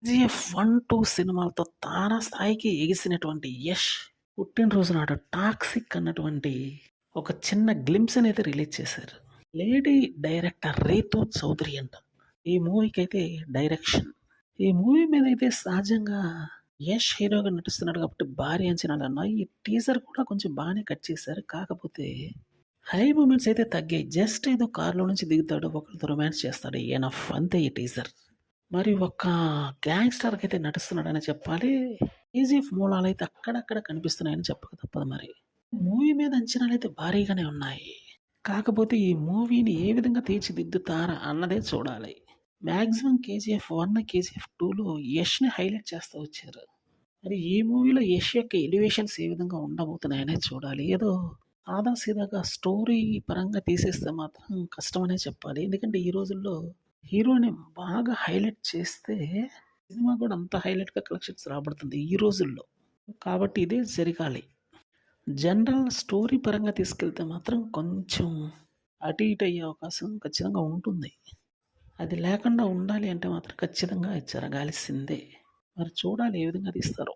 KGF 1, 2 సినిమాలతో తారా స్థాయికి ఎగిసినటువంటి యష్ పుట్టినరోజు నాడు 'టాక్సిక్' అన్నటువంటి ఒక చిన్న గ్లింప్స్‌నైతే రిలీజ్ చేశారు. లేడీ డైరెక్టర్ రీతూ చౌదరి అంట. ఈ మూవీకైతే డైరెక్షన్. ఈ మూవీ మీదైతే సహజంగా యష్ హీరోగా నటిస్తున్నాడు కాబట్టి భారీ అంచనాలున్నాయి. ఈ టీజర్ కూడా కొంచెం బానే కట్ చేశారు. కాకపోతే హై మూమెంట్స్ అయితే తగ్గాయి. జస్ట్ ఏదో కార్‌లో నుంచి దిగుతాడు, ఒకళ్ళతో రొమాన్స్ చేస్తాడు. ఎనఫ్ అంతే ఈ టీజర్. మరి ఒక గ్యాంగ్‌స్టర్‌కైతే నటిస్తున్నాడనే చెప్పాలి. 'కేజీఎఫ్' మూలాలైతే అక్కడక్కడ కనిపిస్తున్నాయని చెప్పక తప్పదు మరి. మూవీ మీద అంచనాలైతే భారీగానే ఉన్నాయి. కాకపోతే ఈ మూవీని ఏ విధంగా తీర్చిదిద్దుతారా అన్నదే చూడాలి. మాక్సిమం 'కేజీఎఫ్ 1', 'కేజీఎఫ్ 2'లో యష్‌ని హైలైట్ చేస్తూ వచ్చారు. మరి ఈ మూవీలో యష్ యొక్క ఎలివేషన్స్ ఏ విధంగా ఉండబోతున్నాయనేది చూడాలి. ఏదో సాదా సీదాగా స్టోరీ పరంగా తీసేస్తే మాత్రం కష్టమనే చెప్పాలి. ఎందుకంటే ఈ రోజుల్లో హీరోని బాగా హైలైట్ చేస్తే సినిమా కూడా అంత హైలైట్‌గా కలెక్షన్స్ రాబడుతుంది ఈ రోజుల్లో. కాబట్టి ఇదే జరగాలి. జనరల్ స్టోరీ పరంగా తీసుకెళ్తే మాత్రం కొంచెం అటు ఇటు అయ్యే అవకాశం ఖచ్చితంగా ఉంటుంది. అది లేకుండా ఉండాలి అంటే మాత్రం ఖచ్చితంగా ఇది జరగాల్సిందే. మరి చూడాలి ఏ విధంగా తీస్తారో.